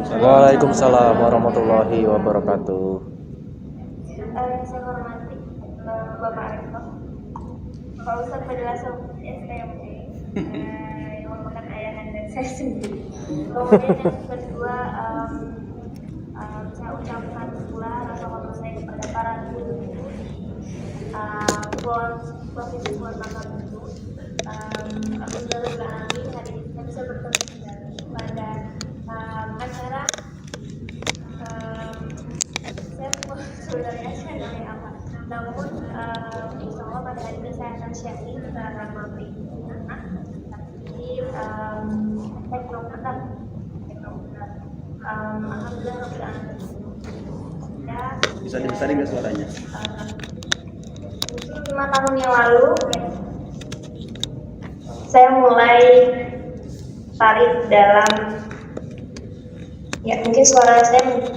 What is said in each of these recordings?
Waalaikumsalam warahmatullahi wabarakatuh. Saya hormati Bapak Rektor, Pak Ustadz Fadilasof STMJ, yang merupakan ayahan dan saya sendiri. Kemudian yang kedua, saya ucapkan pula rasa hormat saya kepada para guru Provinsi Kepulauan Bangka-Belitung. Alhamdulillah hari ini kita bisa bertemu kembali pada acara. Saya sebenarnya saya dari apa, namun insya Allah pada hari ini saya akan sharing tentang materi anak, tapi teknometer. Alhamdulillah ya. Bisa dibesarin nggak suaranya? Mungkin 5 tahun yang lalu saya mulai tarik dalam, ya mungkin suara saya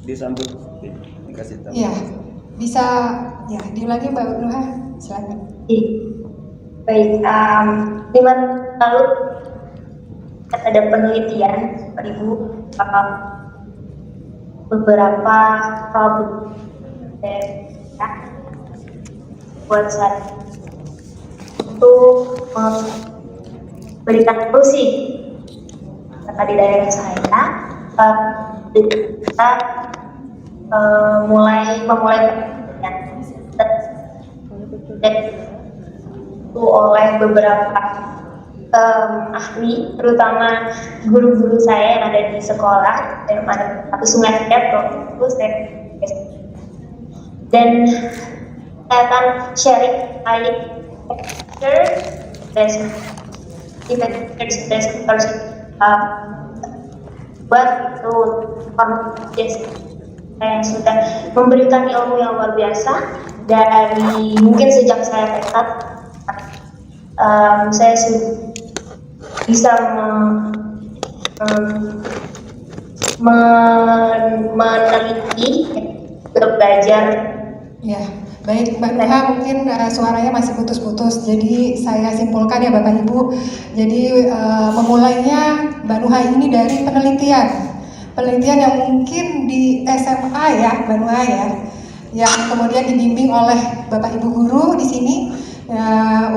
Disambung, dikasih tahu. Ya, bisa ya diulangi Mbak Nuha, silakan. Baik, 5 tahun lalu ada penelitian beberapa problem buat saya untuk memberikan solusi kata di daerah saya. Kita memulai dan itu oleh beberapa ahli, terutama guru-guru saya yang ada di sekolah, yang ada satu Sungai Provinsi dan saya akan sharing buat itu yang sudah memberikan ilmu yang luar biasa dari mungkin sejak saya tekad. Saya bisa meneliti, belajar. Ya, baik Mbak Nuha, mungkin suaranya masih putus-putus, jadi saya simpulkan ya Bapak Ibu. Jadi memulainya Mbak Nuha ini dari penelitian yang mungkin di SMA ya Mbak Nuha ya, yang kemudian dibimbing oleh Bapak Ibu guru di sini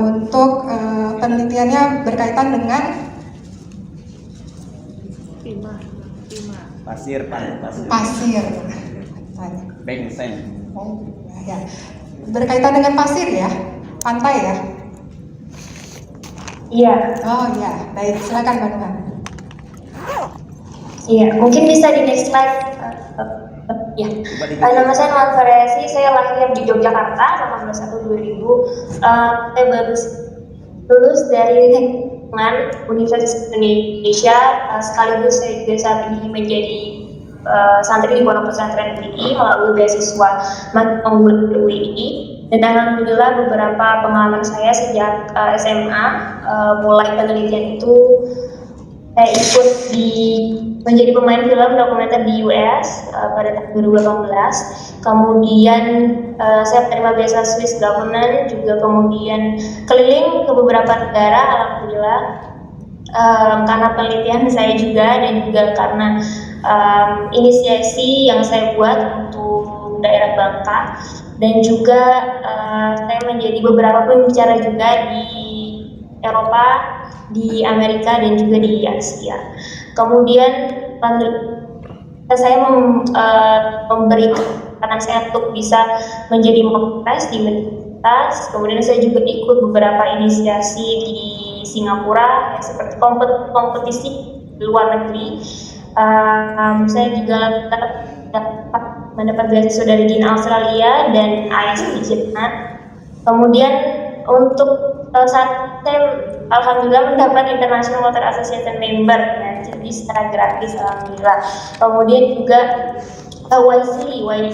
untuk penelitiannya berkaitan dengan pasir. Bengsen. Oh, ya. Berkaitan dengan pasir ya, pantai ya. Iya. Oh ya, baik, silakan Mbak Nuha. Iya, mungkin bisa di next slide. Ya, nama saya Nuhan Variasi, saya lahir di Yogyakarta 18/1/2000. Saya baru lulus dari Teknik Universitas Indonesia, sekaligus saya juga saat ini menjadi santri di Pondok Pesantren UI melalui beasiswa Unggul UI. Dan alhamdulillah beberapa pengalaman saya sejak SMA, mulai penelitian itu saya ikut menjadi pemain film dokumenter di US pada tahun 2018. Kemudian saya menerima beasiswa Swiss Government, juga kemudian keliling ke beberapa negara, alhamdulillah. Karena penelitian saya juga dan juga karena inisiasi yang saya buat untuk daerah Bangka, dan juga saya menjadi beberapa pembicara juga di Eropa, di Amerika, dan juga di Asia. Kemudian saya memberikan saya untuk bisa menjadi mempres di universitas. Kemudian saya juga ikut beberapa inisiasi di Singapura, ya, seperti kompetisi di luar negeri. Saya juga dapat mendapat beasiswa dari DIN Australia dan ISP Jerman. Kemudian untuk saat saya alhamdulillah mendapat International Water Association member, ya, jadi secara gratis alhamdulillah. Kemudian juga YCLI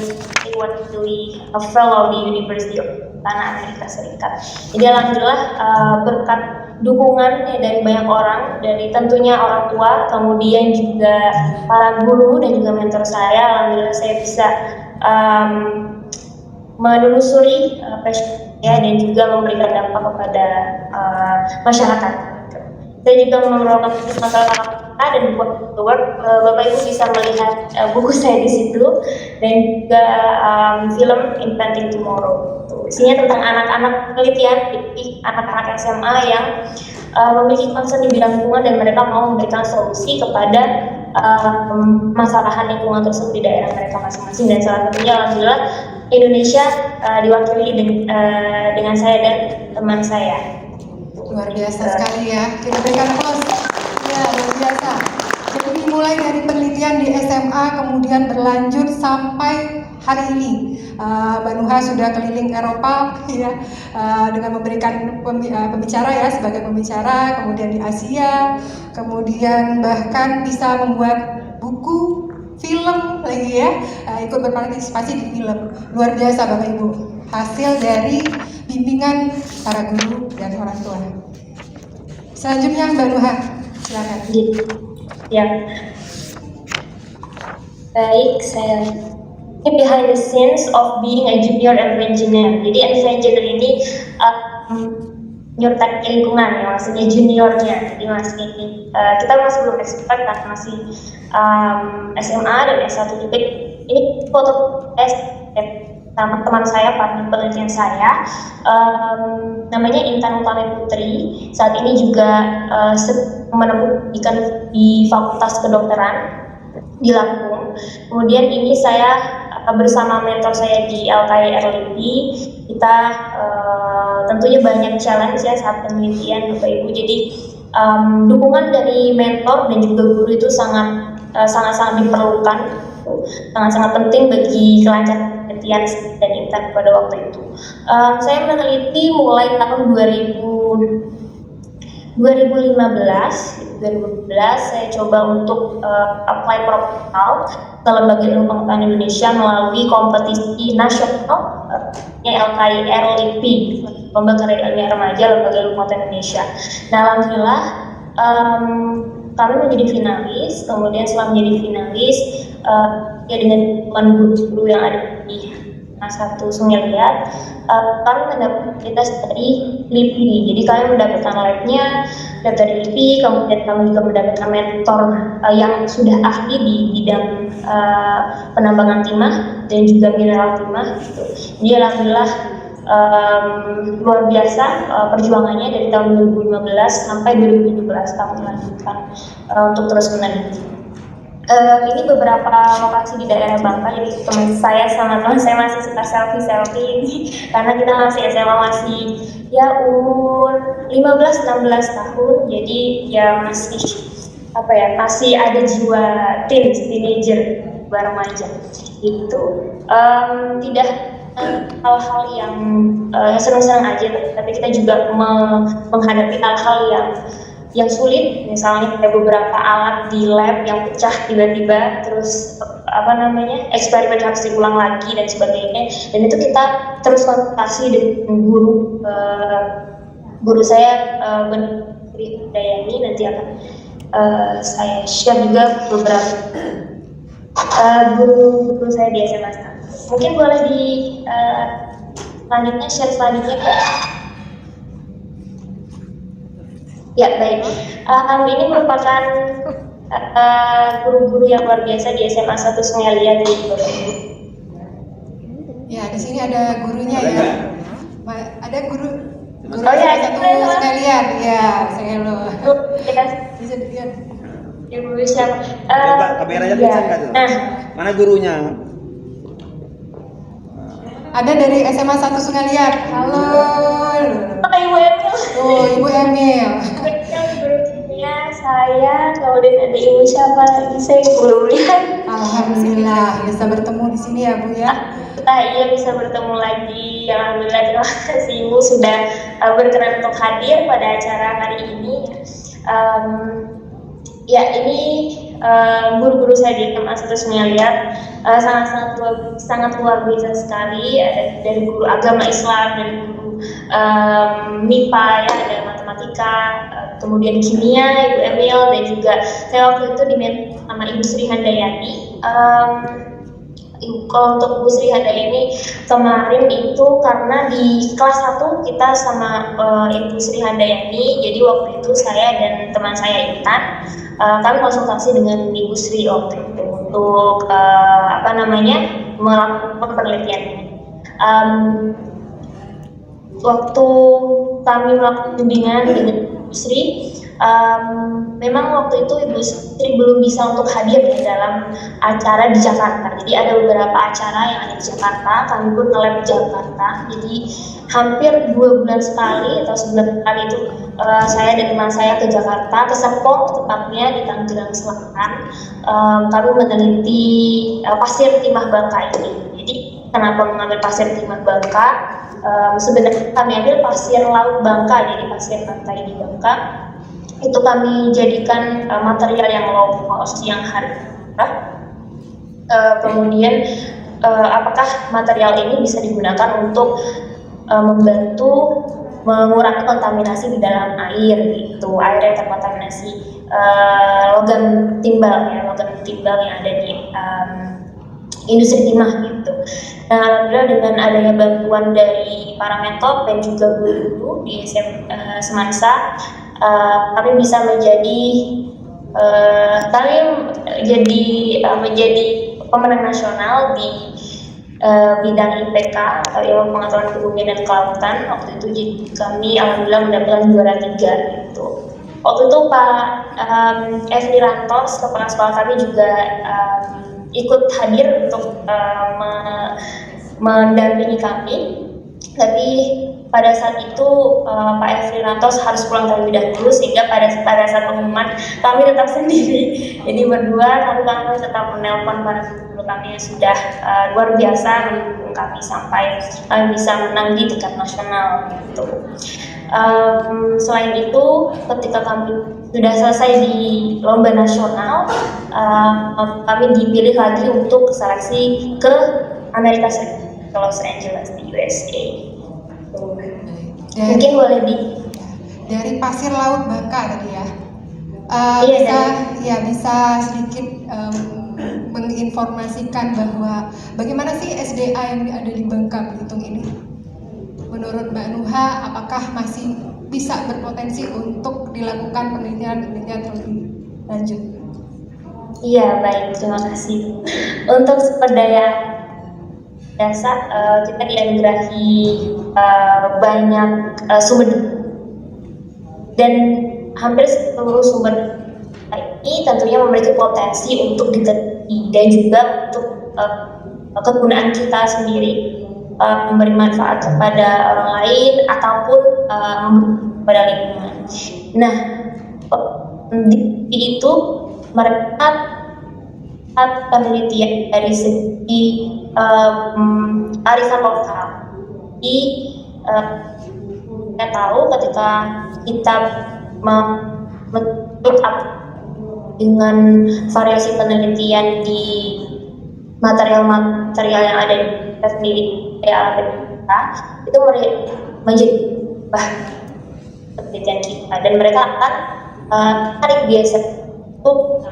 a fellow di University of Tanah Amerika Serikat. Jadi alhamdulillah berkat dukungan dari banyak orang, dari tentunya orang tua, kemudian juga para guru dan juga mentor saya, alhamdulillah saya bisa menelusuri passion ya, dan juga memberikan dampak kepada masyarakat. Saya juga membawakan masalah fakta dan buat work. Bapak Ibu bisa melihat buku saya di situ, dan juga film Inventing Tomorrow. Isinya tentang anak-anak penelitian, anak-anak SMA yang memiliki concern di bidang lingkungan dan mereka mau memberikan solusi kepada masalahan lingkungan tersebut di daerah mereka masing-masing. Dan salah satunya alhamdulillah Indonesia diwakili dengan saya dan teman saya. Luar biasa sekali ya, kita berikan aplaus. Ya, luar biasa. Jadi mulai dari penelitian di SMA kemudian berlanjut sampai hari ini. Mbak Nuha sudah keliling Eropa ya, dengan memberikan pembicara ya, sebagai pembicara, kemudian di Asia, kemudian bahkan bisa membuat buku, film lagi ya, ikut berpartisipasi di film. Luar biasa Bapak Ibu, hasil dari bimbingan para guru dan orang tua. Selanjutnya Mbak Nuha, silakan. Ya, baik, saya behind the scenes of being a junior engineer. Jadi engineer ini nyurtek lingkungan ya, maksudnya juniornya. Jadi masih kita masih belum expert kan, masih SMA dan S1 juga. Ini foto sama teman saya, partner penelitian saya, namanya Intan Utami Putri. Saat ini juga menempuh pendidikan di Fakultas Kedokteran di Lampung. Kemudian ini saya bersama mentor saya di LKI kita tentunya banyak challenge ya saat penelitian Bapak Ibu. Jadi dukungan dari mentor dan juga guru itu sangat diperlukan, sangat penting bagi kelancaran penelitian dan Intan pada waktu itu. Saya meneliti mulai tahun 2015 saya coba untuk apply proposal ke Lembaga Ilmu Pengetahuan Indonesia melalui kompetisi nasional LKI RLIP, Lomba Karya Ilmiah Remaja Lembaga Ilmu Pengetahuan Indonesia. Nah alhamdulillah kami menjadi finalis. Kemudian setelah menjadi finalis ya dengan guru yang ada di satu Sungai Liat, kami mendapat fasilitas dari LIPI. Jadi kami mendapatkan labnya dari LIPI, kemudian kami juga mendapatkan mentor yang sudah ahli di bidang penambangan timah dan juga mineral timah. Gitu. Jadi alhamdulillah luar biasa perjuangannya dari tahun 2015 sampai 2017 kami lanjutkan untuk terus meneliti. Ini beberapa lokasi di daerah Bangka. Jadi teman saya sama teman saya masih suka selfie ini karena kita masih SMA, masih ya umur 15-16 tahun. Jadi ya masih masih ada jiwa teenager, remaja gitu. Tidak hal-hal yang senang-senang aja, tapi kita juga menghadapi hal-hal yang sulit, misalnya ada beberapa alat di lab yang pecah tiba-tiba, terus eksperimen harus diulang lagi dan sebagainya. Dan itu kita terus konsultasi dengan guru saya, Bri Dayani, nanti akan saya share juga beberapa guru saya di SMA. Mungkin boleh di selanjutnya share selanjutnya. Ya baik, ini merupakan guru-guru yang luar biasa di SMA 1 Sungai Liat di Bapak Ibu. Ya di sini ada gurunya ya. Ada guru ya, satu Sungai Liat. Ya, saya lo. Bisa dilihat. Ibu bisa. Kameranya bisa nggak tuh? Mana gurunya? Ada dari SMA 1 Sungai Liat. Halo. Ibu Emil. Oh, Ibu Emil. Gurunya saya, kemudian ada Ibu siapa lagi saya belum lihat. Alhamdulillah bisa bertemu di sini ya Bu ya. Iya bisa bertemu lagi. Alhamdulillah, terima kasih Ibu sudah berkenan untuk hadir pada acara hari ini. Ya ini guru-guru saya di SMA 1 Sungai Liat sangat luar biasa sekali. Ada dari guru agama Islam, dari guru MIPA ya, ada matematika, kemudian kimia Ibu Emil, dan juga saya waktu itu dimentor sama Ibu Sri Handayani. Kalau untuk Bu Sri Hadaya ini kemarin itu karena di kelas 1 kita sama Ibu Sri Hadaya ini, jadi waktu itu saya dan teman saya Intan kami konsultasi dengan Ibu Sri waktu itu untuk melakukan penelitian ini. Waktu kami melakukan bimbingan dengan Ibu Sri, memang waktu itu Ibu Sri belum bisa untuk hadir ya dalam acara di Jakarta. Jadi ada beberapa acara yang ada di Jakarta, kami pun nge-lab di Jakarta. Jadi hampir 2 bulan sekali atau sebulan sekali itu saya dan teman saya ke Jakarta, ke Serpong tepatnya di Tangerang Selatan. Kami meneliti pasir timah Bangka ini. Jadi kenapa mengambil pasir timah Bangka? Sebenarnya kami ambil pasir laut Bangka, jadi pasir pantai di Bangka. Itu kami jadikan material yang low cost, yang harga. Kemudian apakah material ini bisa digunakan untuk membantu mengurangi kontaminasi di dalam air gitu, air yang terkontaminasi logam timbal yang ada di industri timah gitu. Nah, alhamdulillah dengan adanya bantuan dari para mentor dan juga guru di Semansa, kami bisa menjadi pemenang nasional di bidang IPK atau ilmu pengetahuan kebumian dan kelautan. Waktu itu jadi kami alhamdulillah mendapatkan juara 3 gitu. Waktu itu Pak Efri Rantos, kepala sekolah kami juga ikut hadir untuk mendampingi kami. Tapi pada saat itu Pak Efri Rantos harus pulang terlebih dahulu, sehingga pada saat pengumuman kami tetap sendiri. Jadi berdua kami tetap menelpon para guru kami yang sudah luar biasa mendukung kami sampai kami bisa menang di tingkat nasional gitu. Selain itu, ketika kami sudah selesai di lomba nasional, kami dipilih lagi untuk seleksi ke Amerika Serikat, ke Los Angeles di USA. Mungkin boleh dari pasir laut Bangka tadi ya. Bisa sedikit menginformasikan bahwa bagaimana sih SDA yang ada di Bangka Belitung ini? Menurut Mbak Nuha, apakah masih bisa berpotensi untuk dilakukan penelitian lebih lanjut? Iya, baik, terima kasih. Untuk sumber daya dasar, kita dianugerahi banyak sumber, dan hampir seluruh sumber ini tentunya memiliki potensi untuk diteliti dan juga untuk kegunaan kita sendiri, memberi manfaat kepada orang lain ataupun kepada lingkungan. Nah, itu mereka penelitian dari segi arifan lokal. Kita tahu ketika kita dengan variasi penelitian di material-material yang ada di kita sendiri, alat kita, itu menjadi penelitian kita, dan mereka akan tarik biasa untuk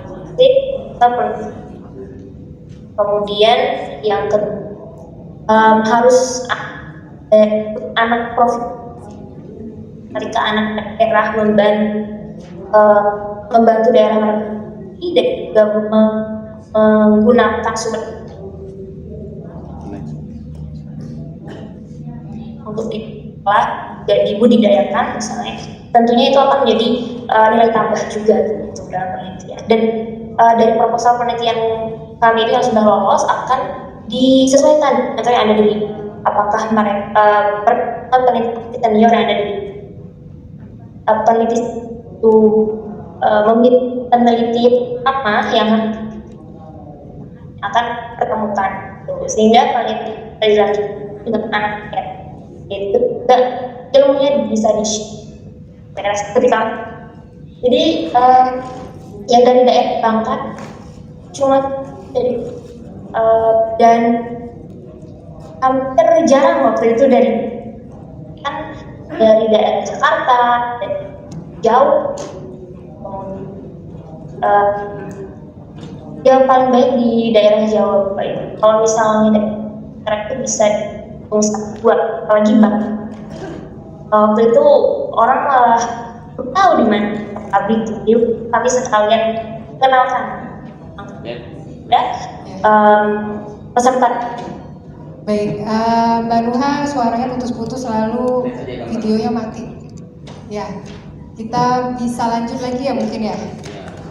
kemudian yang harus anak profit ketika anak daerah membantu daerah ini dan juga menggunakan sumber untuk diolah dan dibudidayakan misalnya, tentunya itu akan menjadi nilai tambah juga gitu dalam penelitian. Dan dari proposal penelitian kami ini yang sudah lolos akan disesuaikan dengan yang ada di apakah mereka peneliti senior yang ada di peneliti itu memilih peneliti apa yang akan pertemukan, sehingga peneliti lanjut dengan anak itu ilmunya bisa di-share seperti kami. Jadi yang dari daerah Bangka cuma dari dan hampir jarang waktu itu dari daerah Jakarta, jauh yang paling baik di daerah Jawa Bapak Ibu. Kalau misalnya daerah itu bisa buat apalagi Bang. Waktu itu orang malah tahu di mana pabrik itu, tapi sekalian kenalkan. Udah, peserta. Baik, Mbak Nuha suaranya putus-putus lalu videonya mati. Ya, kita bisa lanjut lagi ya mungkin ya,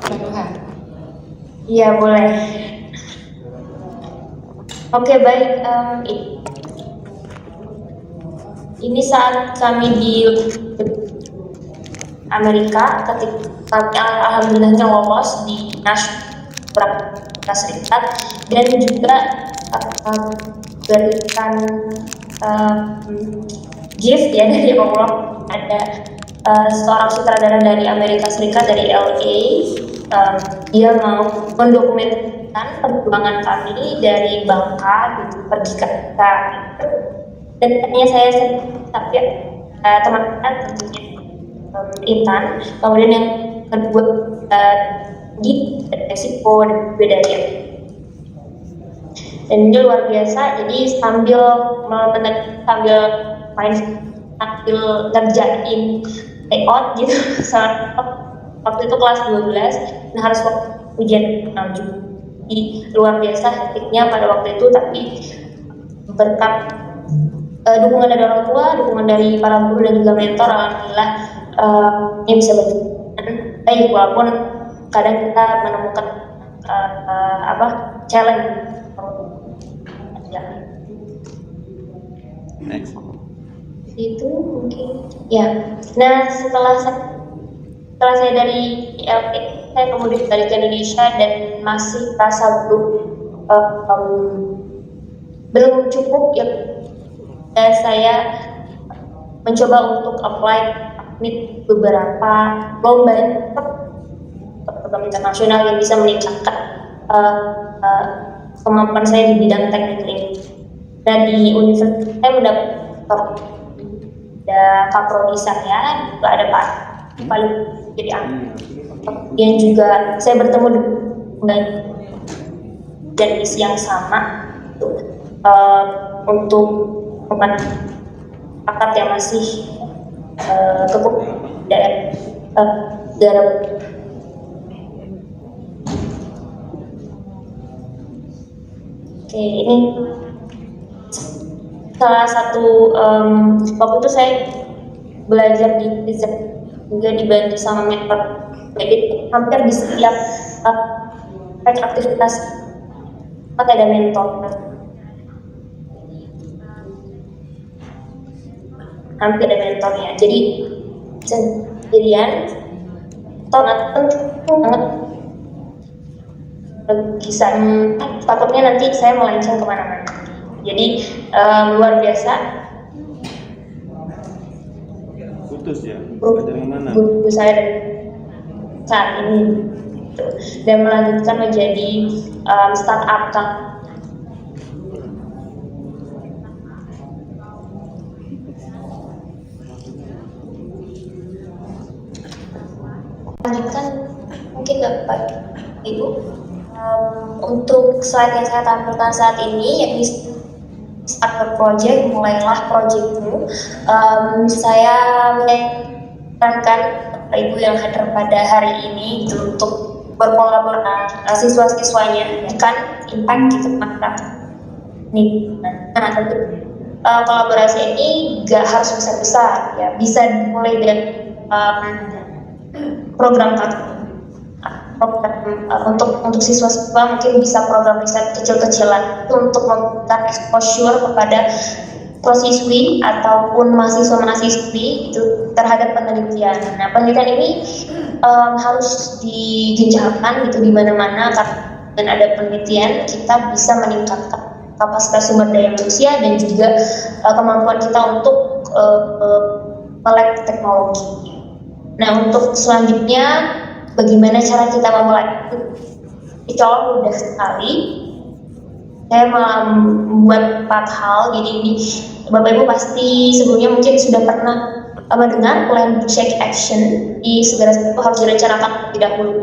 Mbak Nuha. Iya boleh. Oke baik. Ini saat kami di Amerika, ketika alhamdulillahnya lolos di Amerika Serikat dan juga berikan gift ya dari Allah. Ada seorang sutradara dari Amerika Serikat dari LA, dia mau mendokumentasikan perjuangan kami dari Bangka gitu, pergi ke Amerika gitu. Dan tadinya saya tapi teman-teman tentunya Intan, kemudian yang kedua di Meksiko dan Bulgaria. Dan ini luar biasa, jadi sambil main sambil ngerjain layout gitu waktu itu kelas 12 dan harus ujian 6 Juli. Jadi luar biasa hektiknya pada waktu itu, tapi berkat dukungan dari orang tua, dukungan dari para guru dan juga mentor, alhamdulillah ini bisa berjalan baik walaupun kadang kita menemukan challenge. Next. Itu mungkin ya. Nah setelah saya dari LA, saya kemudian balik ke Indonesia dan masih rasa belum cukup ya. Dan saya mencoba untuk apply beberapa lomba program internasional yang bisa meningkatkan kemampuan saya di bidang teknik ini. Dan di universitas saya mendapat ada kaprodi saya, juga ada Pak paling jadi yang juga saya bertemu dengan dan misi yang sama untuk masyarakat yang masih kekurangan daerah. Oke, ini salah satu waktu itu saya belajar di desain juga dibantu sama mentor. Jadi hampir di setiap aktivitas ada mentor. Hampir ada mentornya. Jadi sendirian banget kisah patutnya nanti saya melenceng kemana-mana. Jadi luar biasa. Putus ya? Dari mana? Guru saya saat ini gitu. Dan melanjutkan menjadi startup kan. Lanjutkan mungkin Bapak Ibu. Untuk slide yang saya tampilkan saat ini yakni starter project, mulailah projectmu. Saya menyarankan Bapak Ibu yang hadir pada hari ini gitu, untuk berkolaborasi siswa-siswanya kan impact gitu masyarakat. Nah tentu kolaborasi ini gak harus besar-besar ya, bisa dimulai dari program untuk siswa-siswa mungkin bisa program riset kecil-kecilan untuk memberikan exposure kepada siswi ataupun mahasiswa-mahasiswi itu terhadap penelitian. Nah penelitian ini harus digencarkan gitu di mana-mana, dan ada penelitian kita bisa meningkatkan kapasitas sumber daya manusia dan juga kemampuan kita untuk melek teknologi. Nah untuk selanjutnya bagaimana cara kita memulai? Insya Allah mudah sekali. Saya membuat 4 hal. Jadi ini Bapak Ibu pasti sebelumnya mungkin sudah pernah mendengar plan, check, action. Di segala sesuatu harus direncanakan terlebih dahulu,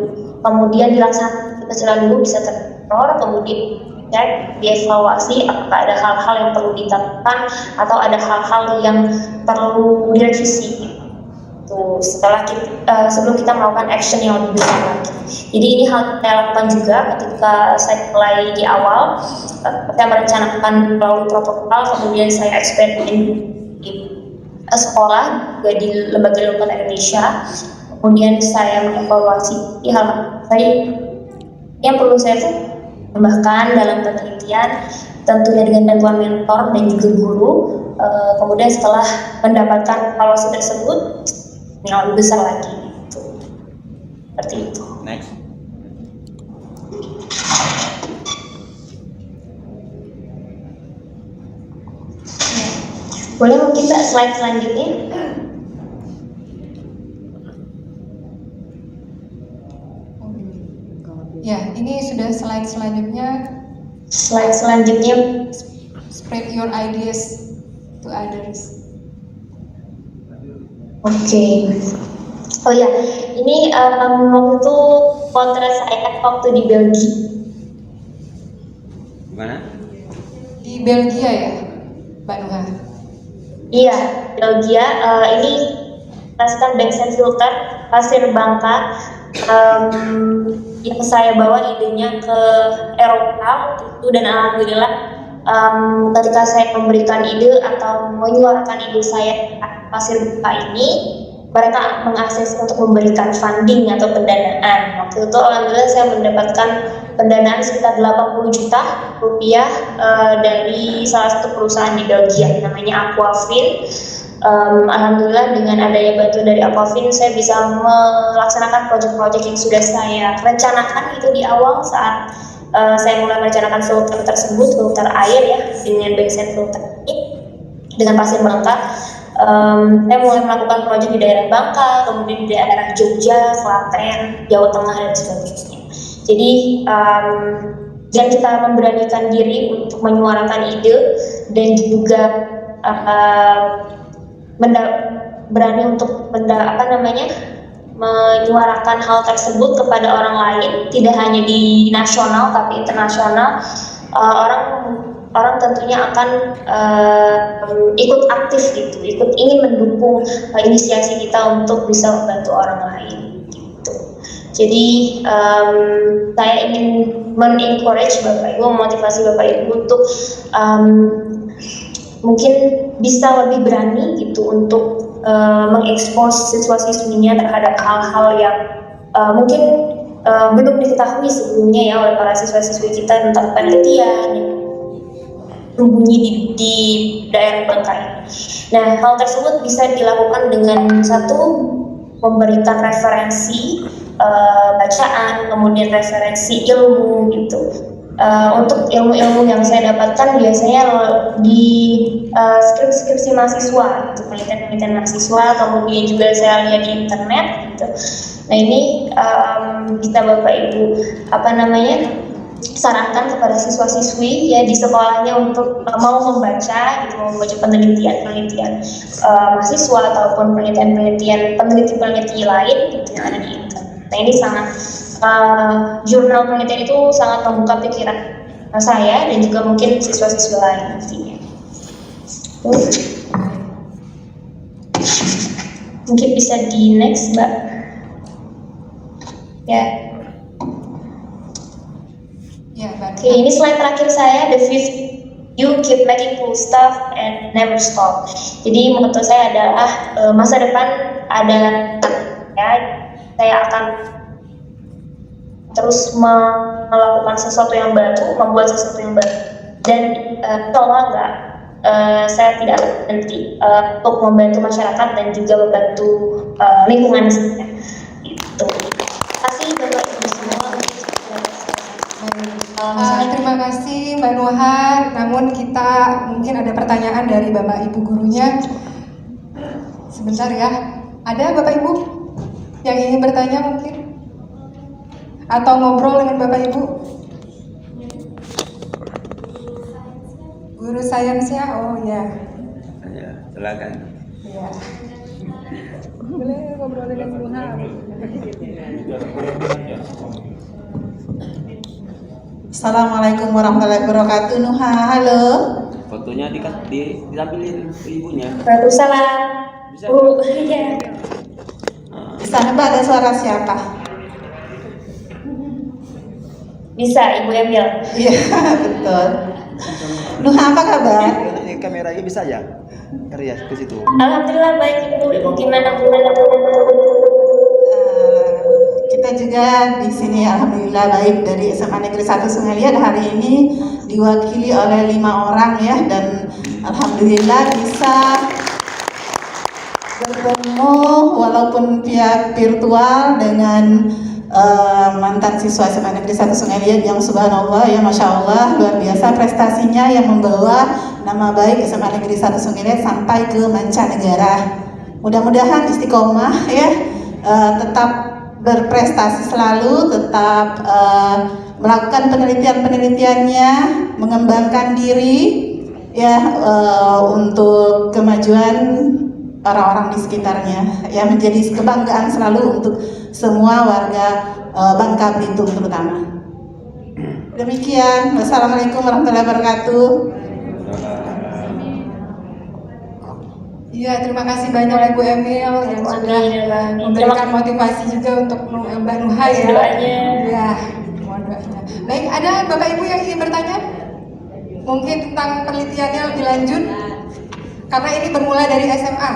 kemudian dilaksanakan kecelakaan dulu bisa terkontrol, kemudian cek, dievaluasi apakah ada hal-hal yang perlu ditambahkan atau ada hal-hal yang perlu direvisi. Tuh, sebelum kita melakukan action yang lebih besar lagi. Jadi ini hal yang saya lakukan juga ketika saya mulai di awal. Saya merencanakan melalui protokol, kemudian saya eksperimen di sekolah juga di lembaga-lembaga Indonesia. Kemudian saya mengevaluasi hal yang perlu saya tambahkan dalam penelitian, tentunya dengan bantuan mentor dan juga guru. Kemudian setelah mendapatkan evaluasi tersebut, yang lebih besar lagi, gitu. Seperti itu. Next. Boleh mungkin Mbak slide selanjutnya? Ya, ini sudah slide selanjutnya. Slide selanjutnya. Spread your ideas to others. Oke. Oh ya, ini waktu itu potret saya waktu di Belgia. Gimana? Di Belgia ya, Mbak Nuha? Iya, Belgia. Ini rasakan backside filter pasir Bangka. Yang saya bawa idenya ke Eropa itu, dan alhamdulillah ketika saya memberikan ide atau menyuarakan ide saya pasir Bangka ini, mereka mengakses untuk memberikan funding atau pendanaan. Waktu itu alhamdulillah saya mendapatkan pendanaan sekitar 80 juta rupiah dari salah satu perusahaan di Belgia namanya Aquafin. Alhamdulillah dengan adanya bantuan dari Aquafin saya bisa melaksanakan proyek-proyek yang sudah saya rencanakan itu di awal saat saya mulai merencanakan filter tersebut, filter air ya dengan backside filter ini dengan pasir Bangka. Saya mulai melakukan proyek di daerah Bangka, kemudian di daerah Jogja, Klaten, Jawa Tengah dan sebagainya. Jadi dan kita memberanikan diri untuk menyuarakan ide dan juga berani untuk menyuarakan hal tersebut kepada orang lain, tidak hanya di nasional tapi internasional. Orang tentunya akan ikut aktif gitu, ikut ingin mendukung inisiasi kita untuk bisa membantu orang lain gitu. Jadi saya ingin men-encourage Bapak Ibu, memotivasi Bapak Ibu untuk mungkin bisa lebih berani gitu untuk mengekspos siswa-siswinya terhadap hal-hal yang mungkin belum diketahui sebelumnya ya oleh para siswa-siswi kita tentang penelitian yang berbunyi di daerah Bangka ini. Nah, hal tersebut bisa dilakukan dengan satu, memberikan referensi bacaan, kemudian referensi ilmu gitu. Untuk ilmu-ilmu yang saya dapatkan biasanya di skripsi mahasiswa, gitu, penelitian mahasiswa, kemudian juga saya lihat di internet gitu. Nah ini kita Bapak Ibu sarankan kepada siswa-siswi ya di sekolahnya untuk mau membaca gitu, mau membaca penelitian mahasiswa ataupun peneliti lain gitu yang ada di internet. Nah ini sangat jurnal penelitian itu sangat membuka pikiran saya dan juga mungkin siswa-siswa lain nantinya. Mungkin bisa di next Mbak. Ya. Oke, ini slide terakhir saya, the fifth, you keep making cool stuff and never stop. Jadi menurut saya adalah masa depan ada ya, saya akan terus melakukan sesuatu yang baru, membuat sesuatu yang baru, dan tolong saya tidak berhenti untuk membantu masyarakat dan juga membantu lingkungan saya. Itu. Terima kasih Bapak Ibu semua. Terima kasih Mbak Nuha. Namun kita mungkin ada pertanyaan dari Bapak Ibu gurunya. Sebentar ya. Ada Bapak Ibu yang ingin bertanya mungkin? Atau ngobrol dengan Bapak Ibu? Guru sainsnya? Oh ya. Ya, silakan. Ya. Boleh ngobrol dengan Nuha. Assalamualaikum warahmatullahi wabarakatuh. Nuha, halo. Fotonya ditampilin ke ibunya. Waalaikumsalam. Bisa? Bu, iya. Di sana Mbak ada suara siapa? Bisa, Ibu Emil. Iya, betul. Nuha, apa kabar? Ini kameranya bisa ya? Rias ke situ. Alhamdulillah baik Ibu. Ibu gimana? Kita juga di sini alhamdulillah baik. Dari SMA Negeri 1 Sungai Liat hari ini diwakili oleh 5 orang ya, dan alhamdulillah bisa bertemu walaupun via virtual dengan mantan siswa SMA Negeri 1 Sungai Liat yang subhanallah ya, masya Allah luar biasa prestasinya yang membawa nama baik SMA Negeri 1 Sungai Liat sampai ke mancanegara. Mudah-mudahan istiqomah ya, tetap berprestasi selalu, tetap melakukan penelitian-penelitiannya, mengembangkan diri ya, untuk kemajuan orang-orang di sekitarnya ya, menjadi kebanggaan selalu untuk semua warga Bangka Belitung terutama. Demikian, wassalamualaikum warahmatullahi wabarakatuh. Iya, terima kasih banyak Ibu Emil yang sudah memberikan motivasi juga untuk Mbak Nuha ya. Doanya. Iya, mohon doanya. Baik, ada Bapak Ibu yang ingin bertanya? Mungkin tentang penelitiannya lebih lanjut? Karena ini bermula dari SMA.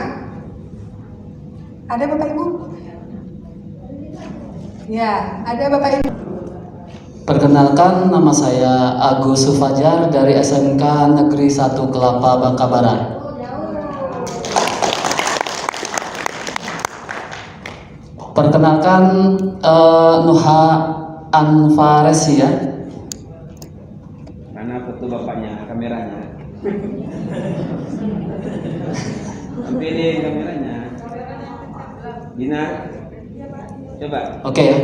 Ada Bapak Ibu? Ya, ada Bapak Ibu. Perkenalkan, nama saya Agus Sufajar dari SMK Negeri 1 Kelapa Bangka Barat. Perkenalkan, Nuha Anfaresi ya. Mana foto bapaknya, kameranya? Ambilin kameranya. Dina, coba. Oke ya.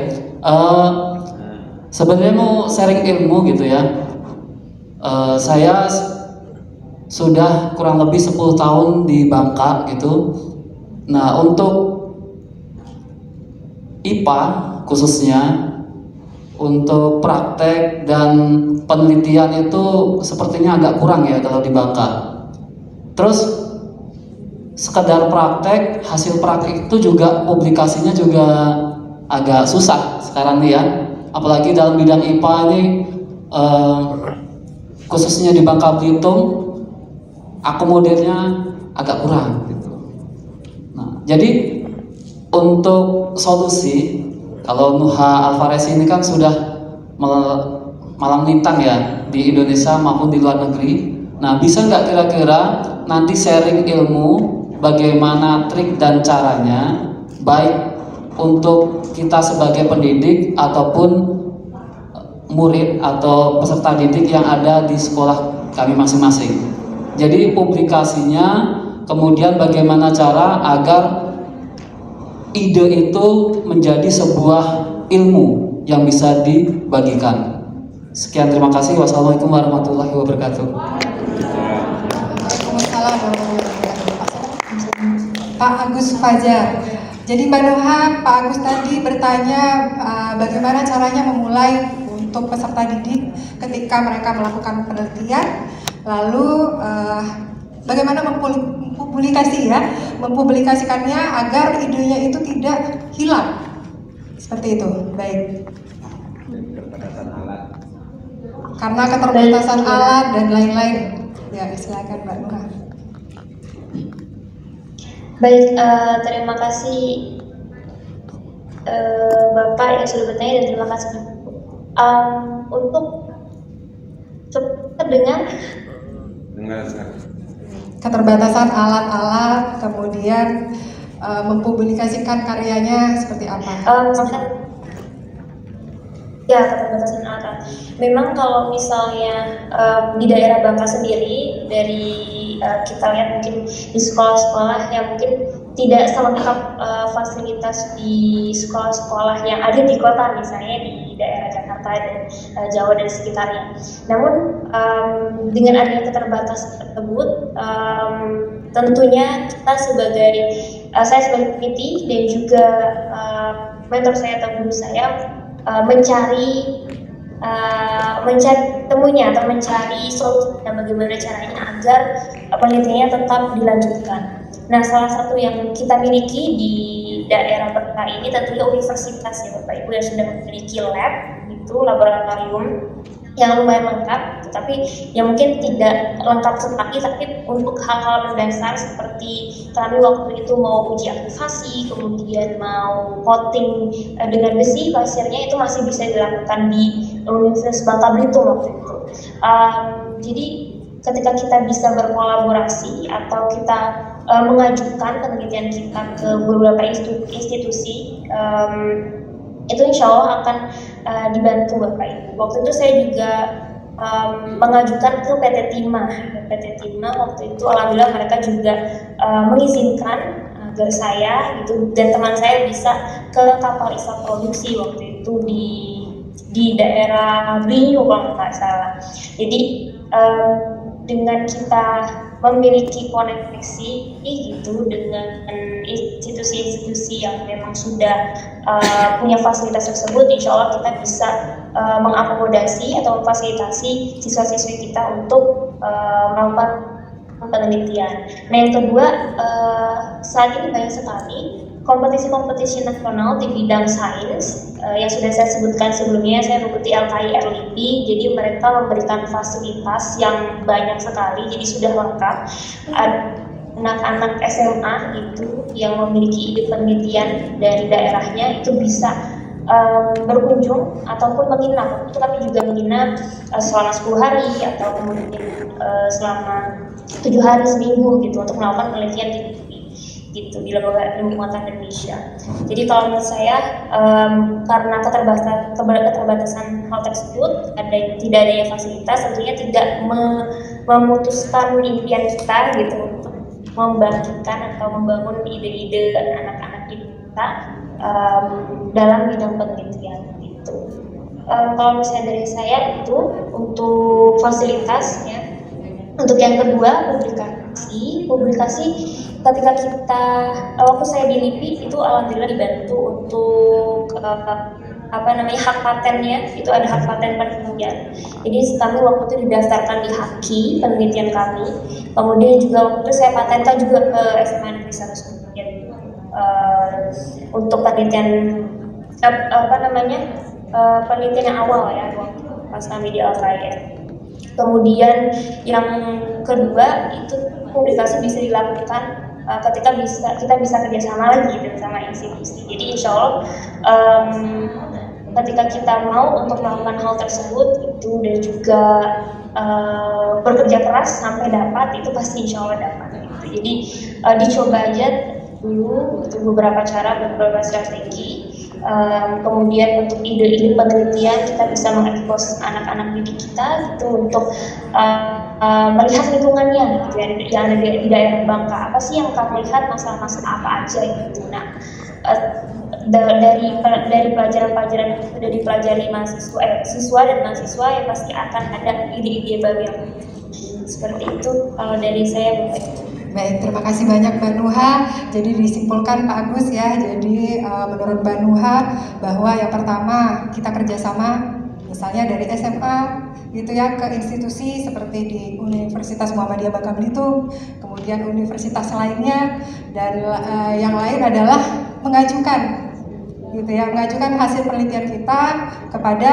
Sebenarnya mau sharing ilmu gitu ya. Saya sudah kurang lebih 10 tahun di Bangka gitu. Nah, untuk IPA khususnya untuk praktek dan penelitian itu sepertinya agak kurang ya kalau di Bangka. Terus sekedar praktek, hasil praktek itu juga publikasinya juga agak susah sekarang nih ya. Apalagi dalam bidang IPA ini khususnya di Bangka Belitung akomodirnya agak kurang gitu. Nah, jadi untuk solusi, kalau Nuha Alvarez ini kan sudah malang melintang ya di Indonesia maupun di luar negeri. Nah, bisa nggak kira-kira nanti sharing ilmu bagaimana trik dan caranya, baik untuk kita sebagai pendidik ataupun murid atau peserta didik yang ada di sekolah kami masing-masing. Jadi publikasinya, kemudian bagaimana cara agar ide itu menjadi sebuah ilmu yang bisa dibagikan. Sekian, terima kasih. Wassalamualaikum warahmatullahi wabarakatuh. Waalaikumsalam warahmatullahi wabarakatuh. Pak Agus Fajar. Jadi Mbak Nuha, Pak Agus tadi bertanya bagaimana caranya memulai untuk peserta didik ketika mereka melakukan penelitian, lalu bagaimana mempublikasikannya agar idenya itu tidak hilang. Seperti itu. Baik. Keterbatasan alat. Karena keterbatasan alat dan lain-lain. Ya, silakan Mbak Nuha. Baik, terima kasih Bapak yang sudah bertanya dan terima kasih untuk terdengar. Dengar. Keterbatasan alat-alat, kemudian mempublikasikan karyanya seperti apa? Ya, keterbatasan alat. Memang kalau misalnya di daerah Bangka sendiri, dari kita lihat mungkin di sekolah-sekolah yang mungkin tidak selengkap fasilitas di sekolah-sekolah yang ada di kota, misalnya di daerah Jakarta dan Jawa dan sekitarnya. Namun dengan adanya keterbatasan tersebut, tentunya kita saya sebagai peneliti dan juga mentor saya atau guru saya mencari mencari temunya atau mencari solusi dan bagaimana caranya agar penelitiannya tetap dilanjutkan. Nah, salah satu yang kita miliki di daerah Berkah ini tentunya universitas ya Bapak Ibu yang sudah memiliki lab, itu laboratorium yang lumayan lengkap, tetapi yang mungkin tidak lengkap sekali, tapi untuk hal-hal mendasar seperti kami waktu itu mau uji aktivasi, kemudian mau coating dengan besi pasirnya itu masih bisa dilakukan di Universitas Bangka Belitung waktu itu. Jadi ketika kita bisa berkolaborasi atau kita mengajukan penelitian kita ke beberapa institusi, itu insya Allah akan dibantu Bapak Ibu. Waktu itu saya juga mengajukan ke PT Timah. PT Timah waktu itu alhamdulillah mereka juga mengizinkan agar saya gitu dan teman saya bisa ke kapal isap produksi waktu itu di daerah Brinyu kalau nggak salah. Jadi dengan kita memiliki koneksi gitu dengan institusi-institusi yang memang sudah punya fasilitas tersebut, insya Allah kita bisa mengakomodasi atau memfasilitasi siswa-siswi kita untuk melakukan penelitian. Nah, yang kedua, saat ini banyak sekali kompetisi-kompetisi nasional di bidang sains yang sudah saya sebutkan sebelumnya. Saya mengikuti LKI RLIPI, jadi mereka memberikan fasilitas yang banyak sekali, jadi sudah lengkap. Anak-anak SMA itu yang memiliki ide penelitian dari daerahnya itu bisa berkunjung ataupun menginap. Itu kami juga menginap selama 10 hari atau kemudian selama 7 hari seminggu gitu untuk melakukan penelitian di lembaga ilmu pengetahuan Indonesia. Jadi kalau menurut saya karena keterbatasan hal tersebut, tidak adanya fasilitas, tentunya tidak memutuskan impian kita gitu untuk membangkitkan atau membangun ide-ide anak-anak kita dalam bidang penelitian gitu. Kalau misalnya dari saya itu untuk fasilitasnya. Untuk yang kedua, publikasi ketika kita waktu saya di LIPI itu alhamdulillah dibantu untuk hak patennya, itu ada hak paten penelitian. Jadi kami waktu itu didaftarkan di HAKI penelitian kami. Kemudian juga waktu itu saya patenkan juga ke SMA Negeri 1 Sumedang untuk penelitian penelitian yang awal ya waktu pas kami di LKIR. Kemudian yang kedua itu publikasi bisa dilakukan ketika kita bisa kerjasama lagi sama institusi. Jadi insya Allah ketika kita mau untuk melakukan hal tersebut itu dan juga bekerja keras sampai dapat, itu pasti insya Allah dapat. Gitu. Jadi dicoba aja dulu untuk beberapa cara, beberapa strategi. Kemudian untuk ide-ide penelitian kita bisa mengekspos anak-anak didik kita gitu untuk melihat lingkungannya gitu ya, yang ada di daerah Bangka. Apa sih yang kamu lihat, masalah-masalah apa aja gitu. Nah, dari pelajaran-pelajaran yang sudah dipelajari siswa dan mahasiswa ya pasti akan ada ide-ide baru yang seperti itu kalau dari saya. Baik, terima kasih banyak Mbak Nuha. Jadi disimpulkan Pak Agus ya, jadi menurut Mbak Nuha bahwa yang pertama kita kerjasama misalnya dari SMA gitu ya ke institusi seperti di Universitas Muhammadiyah Bangka Belitung, kemudian universitas lainnya, dan yang lain adalah mengajukan gitu ya, mengajukan hasil penelitian kita kepada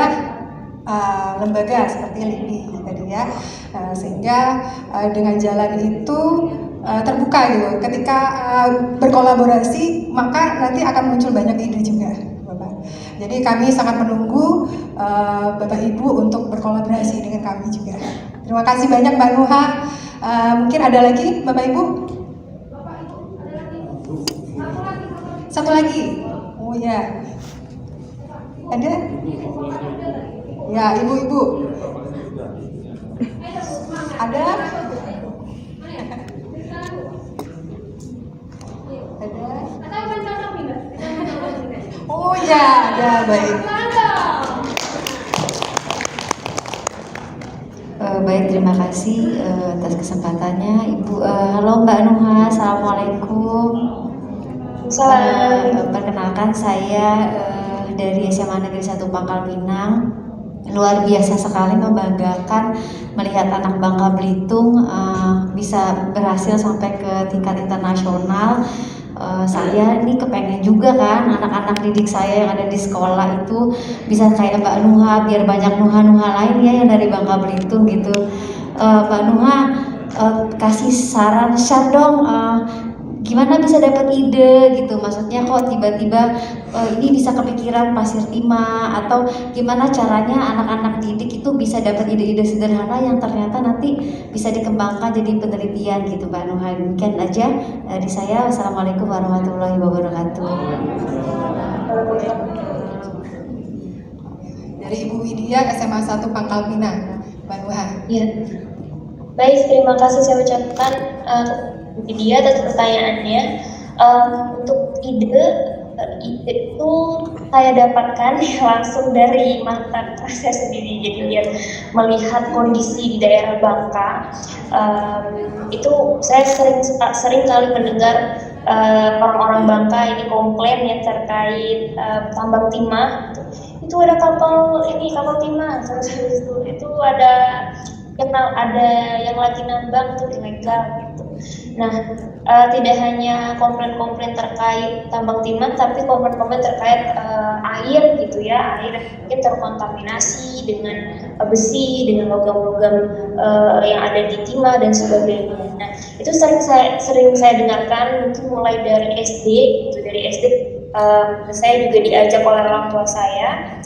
lembaga seperti LIPI tadi ya, sehingga dengan jalan itu terbuka gitu. Ketika berkolaborasi maka nanti akan muncul banyak ide juga, Bapak. Jadi kami sangat menunggu Bapak Ibu untuk berkolaborasi dengan kami juga. Terima kasih banyak Mbak Nuha. Mungkin ada lagi Bapak Ibu? Satu lagi. Oh ya. Ada? Ya, ibu-ibu. Ada? Oh ya, ada, baik. Baik, terima kasih atas kesempatannya, Ibu. Halo Mbak Nuha, assalamualaikum. Salam. Perkenalkan saya dari SMA Negeri 1 Pangkal Pinang. luar biasa sekali, membanggakan melihat anak Bangka Belitung bisa berhasil sampai ke tingkat internasional. Saya ini kepengen juga kan anak-anak didik saya yang ada di sekolah itu bisa kayak Mbak Nuha, biar banyak Nuha-Nuha lain ya yang dari Bangka Belitung gitu. Mbak Nuha, kasih saran share dong, gimana bisa dapat ide gitu, maksudnya kok tiba-tiba ini bisa kepikiran Pasir Timah, atau gimana caranya anak-anak didik itu bisa dapat ide-ide sederhana yang ternyata nanti bisa dikembangkan jadi penelitian gitu Mbak Nuha. Demikian aja dari saya. Wassalamualaikum warahmatullahi wabarakatuh. Dari Ibu Widya, SMA 1 Pangkal Pinang, Mbak Nuha. Iya. Baik, terima kasih saya ucapkan Widya atas pertanyaannya. Untuk ide itu saya dapatkan langsung dari mantan saya sendiri. Jadi dia melihat kondisi di daerah Bangka, itu saya sering kali mendengar orang-orang Bangka ini komplain yang terkait tambang timah. Itu ada kapal timah, terus itu ada yang lagi nambang itu ilegal gitu. Nah, tidak hanya komplain-komplain terkait tambang timah, tapi komplain-komplain terkait air gitu ya, air mungkin terkontaminasi dengan besi, dengan logam-logam yang ada di timah dan sebagainya. Nah, itu sering saya dengarkan mungkin mulai dari SD gitu, saya juga diajak oleh orang tua saya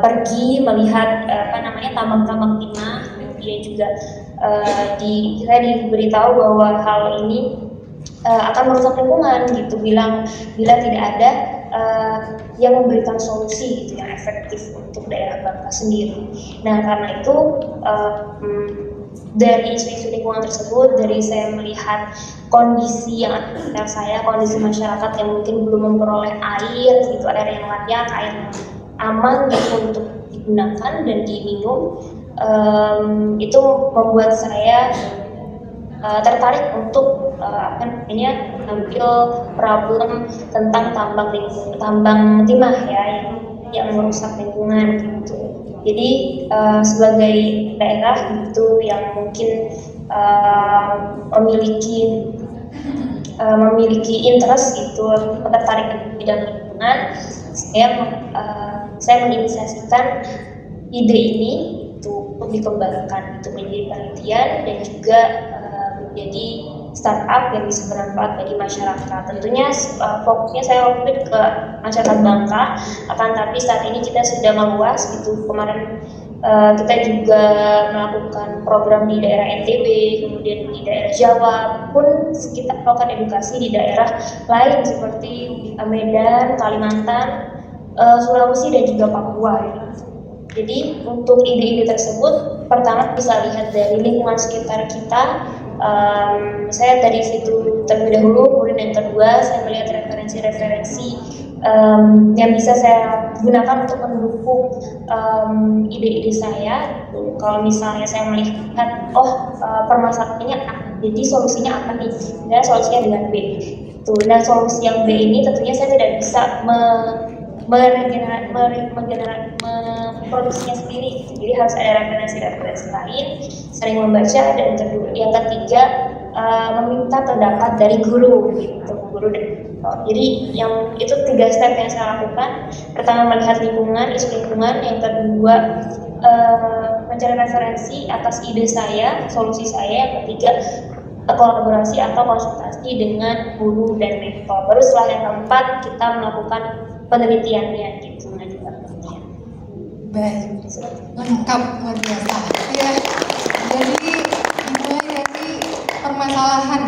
pergi melihat tambang-tambang timah. Kemudian juga saya diberitahu bahwa hal ini akan merusak lingkungan gitu, bila tidak ada yang memberikan solusi gitu yang efektif untuk daerah Bangka sendiri. Nah, karena itu dari isu-isu lingkungan tersebut, dari saya melihat kondisi yang ada di sekitar saya, kondisi masyarakat yang mungkin belum memperoleh air gitu, air yang layak, air yang aman gitu untuk digunakan dan diminum, itu membuat saya tertarik untuk mengambil problem tentang tambang timah ya yang merusak lingkungan gitu. Jadi sebagai daerah gitu yang mungkin memiliki interest gitu, tertarik di bidang lingkungan, saya menginisiasikan ide ini untuk dikembangkan, untuk menjadi penelitian dan juga menjadi startup yang bisa bermanfaat bagi masyarakat. Tentunya fokusnya saya waktu itu ke masyarakat Bangka, akan tapi saat ini kita sudah meluas gitu. Kemarin kita juga melakukan program di daerah NTB, kemudian di daerah Jawa, pun kita melakukan edukasi di daerah lain seperti Medan, Kalimantan, Sulawesi dan juga Papua. Jadi untuk ide-ide tersebut, pertama bisa lihat dari lingkungan sekitar kita. Saya dari situ terlebih dahulu, kemudian yang kedua saya melihat referensi-referensi yang bisa saya gunakan untuk mendukung ide-ide saya. Kalau misalnya saya melihat, permasalahannya A, jadi solusinya apa nih? Ya, solusinya dengan B. Nah, solusi yang B ini tentunya saya tidak bisa memproduksinya sendiri, jadi harus ada referensi lain, sering membaca, dan yang ketiga meminta pendapat dari guru gitu, guru dan mentor. Jadi yang itu 3 step yang saya lakukan. Pertama melihat lingkungan, isu lingkungan, yang kedua mencari referensi atas ide saya, solusi saya, yang ketiga kolaborasi atau konsultasi dengan guru dan mentor. Baru setelah yang keempat kita melakukan penelitiannya gitu, mengajukan penelitian. Baik, lengkap, luar biasa ya. Jadi dimulai dari permasalahan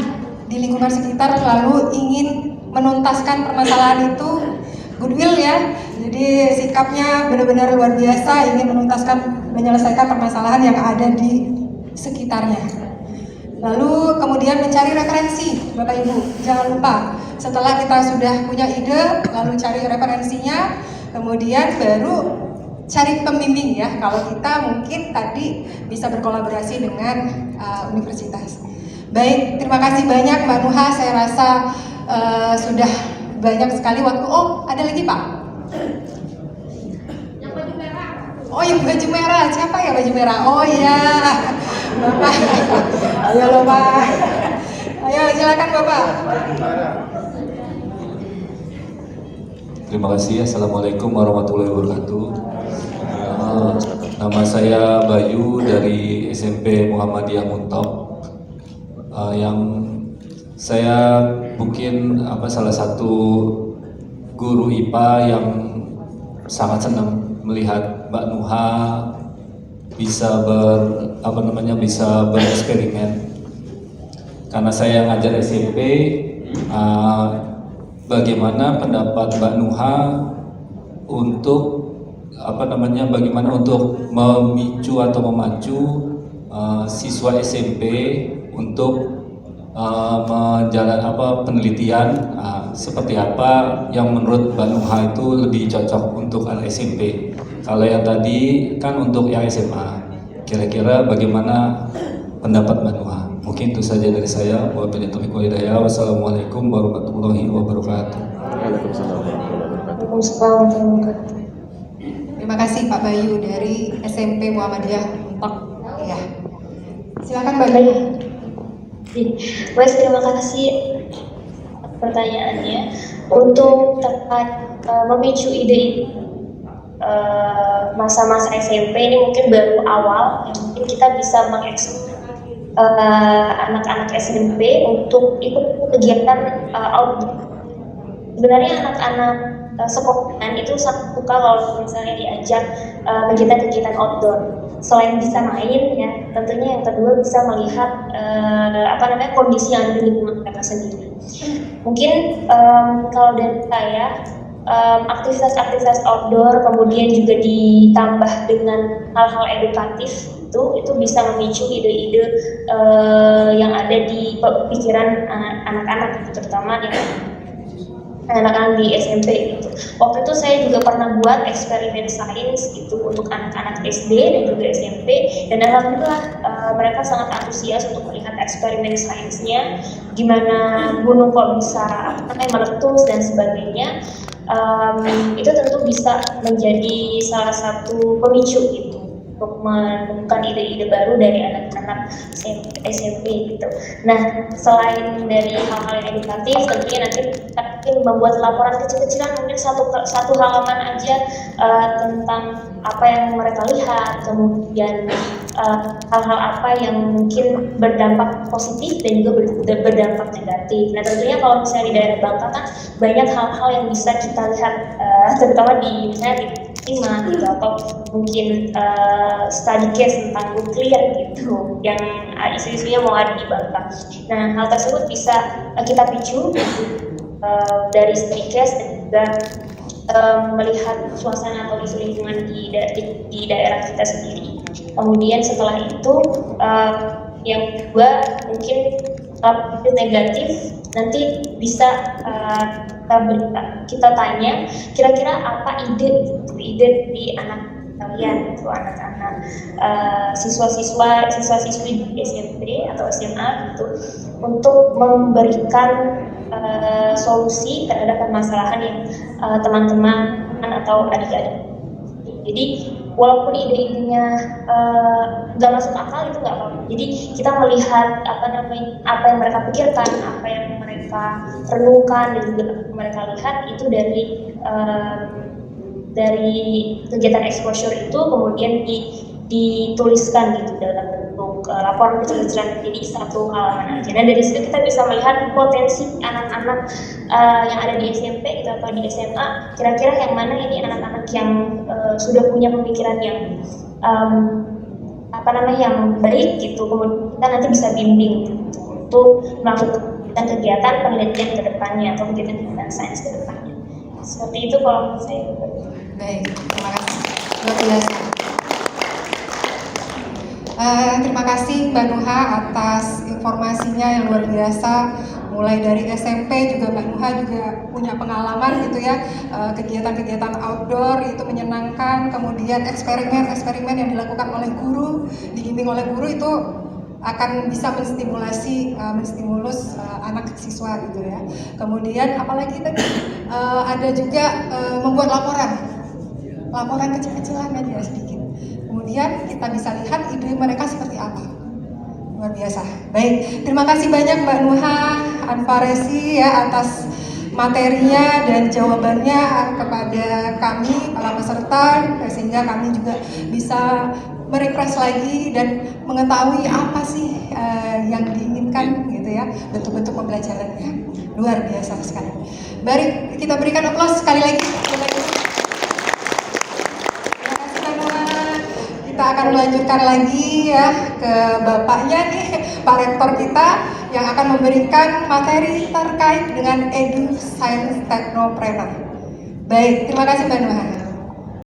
di lingkungan sekitar, lalu ingin menuntaskan permasalahan itu, goodwill ya. Jadi sikapnya benar-benar luar biasa, ingin menyelesaikan permasalahan yang ada di sekitarnya. Lalu kemudian mencari referensi, Bapak Ibu, jangan lupa setelah kita sudah punya ide, lalu cari referensinya, kemudian baru cari pembimbing ya. Kalau kita mungkin tadi bisa berkolaborasi dengan universitas. Baik, terima kasih banyak Mbak Nuha, saya rasa sudah banyak sekali waktu. Oh, ada lagi Pak? Yang baju merah. Oh yang baju merah, siapa ya baju merah? Oh iya, Bapak. Ayo loh Pak. Ayo silakan Bapak. Terima kasih. Assalamualaikum warahmatullahi wabarakatuh. Nama saya Bayu dari SMP Muhammadiyah Muntok. Yang saya mungkin salah satu guru IPA yang sangat senang melihat Mbak Nuha bisa bisa bereksperimen. Karena saya ngajar SMP, bagaimana pendapat Mbak Nuha untuk bagaimana untuk memicu atau memacu siswa SMP untuk penelitian seperti apa yang menurut Mbak Nuha itu lebih cocok untuk anak SMP. Kalau yang tadi kan untuk yang SMA. Kira-kira bagaimana pendapat Mbak Nuha? Mungkin itu saja dari saya. Wabillahi taufiq wal hidayah. Wassalamualaikum warahmatullahi wabarakatuh. Waalaikumsalam warahmatullahi wabarakatuh. Waalaikumsalam. Terima kasih Pak Bayu dari SMP Muhammadiyah Muntok. Ya. Silakan Mbak Bayu. Wes, terima kasih pertanyaannya. Untuk terkait memicu ide masa-masa SMP ini mungkin baru awal, mungkin kita bisa mengeksplor anak-anak SMP untuk ikut kegiatan outdoor. Sebenarnya anak-anak sekolahan itu sangat suka kalau misalnya diajak kegiatan-kegiatan outdoor. Selain bisa main, ya tentunya yang kedua bisa melihat kondisi yang ada di lingkungan mereka sendiri. Mungkin kalau dari saya aktivitas-aktivitas outdoor kemudian juga ditambah dengan hal-hal edukatif itu bisa memicu ide-ide yang ada di pikiran anak-anak, terutama yang anak-anak di SMP gitu. Waktu itu saya juga pernah buat eksperimen sains gitu untuk anak-anak SD dan juga SMP, dan alhamdulillah mereka sangat antusias untuk melihat eksperimen sainsnya, gimana gunung kok bisa meletus dan sebagainya. Itu tentu bisa menjadi salah satu pemicu gitu untuk menemukan ide-ide baru dari anak-anak SMP gitu. Nah, selain dari hal-hal yang edukatif, tentunya nanti kita membuat laporan kecil-kecilan, mungkin satu halaman aja tentang apa yang mereka lihat, kemudian hal-hal apa yang mungkin berdampak positif dan juga berdampak negatif. Nah, tentunya kalau misalnya di daerah Bangka kan banyak hal-hal yang bisa kita lihat, terutama di misalnya di Timah gitu, atau mungkin study case tentang nuklir gitu, yang isu-isunya mau ada di Bangka. Nah, hal tersebut bisa kita picu dari study case dan juga melihat suasana atau isu lingkungan di daerah kita sendiri. Kemudian setelah itu yang kedua mungkin negatif nanti bisa kita tanya kira-kira apa ide di anak kalian itu, anak-anak siswa-siswi di SMP atau SMA gitu, untuk memberikan solusi terhadap permasalahan yang teman-teman atau adik-adik. Jadi walaupun ide-idenya nggak masuk akal itu nggak apa-apa. Jadi kita melihat apa yang mereka pikirkan, apa yang mereka renungkan dan juga mereka lihat itu dari kegiatan exposure itu kemudian dituliskan gitu dalam bentuk laporan kecil-kecilan, jadi satu halaman aja. Nah, dari situ kita bisa melihat potensi anak-anak yang ada di SMP gitu, atau di SMA, kira-kira yang mana ini anak-anak yang sudah punya pemikiran yang yang baik gitu, kemudian kita nanti bisa bimbing gitu, untuk melakukan kegiatan penelitian ke depannya atau kegiatan sains ke depannya. Seperti itu kalau menurut saya. Baik, terima kasih. Luar biasa. Terima kasih Mbak Nuha atas informasinya yang luar biasa. Mulai dari SMP juga Mbak Nuha juga punya pengalaman gitu ya, kegiatan-kegiatan outdoor itu menyenangkan. Kemudian eksperimen yang dilakukan oleh guru, dibimbing oleh guru itu akan bisa menstimulus anak siswa gitu ya. Kemudian apalagi tadi ada juga membuat laporan laporan kecil-kecilan aja sedikit. Kemudian kita bisa lihat ide mereka seperti apa. Luar biasa. Baik, terima kasih banyak Mbak Nuha Anfaresi ya atas materinya dan jawabannya kepada kami para peserta, sehingga kami juga bisa merefresh lagi dan mengetahui apa sih yang diinginkan gitu ya, bentuk-bentuk pembelajarannya. Luar biasa sekali. Mari kita berikan aplaus sekali lagi. Terima kasih Mbak Nuha. Kita akan melanjutkan lagi ya ke bapaknya nih, Pak Rektor kita yang akan memberikan materi terkait dengan Edu Science Technopreneur. Baik, terima kasih Mbak Nuha.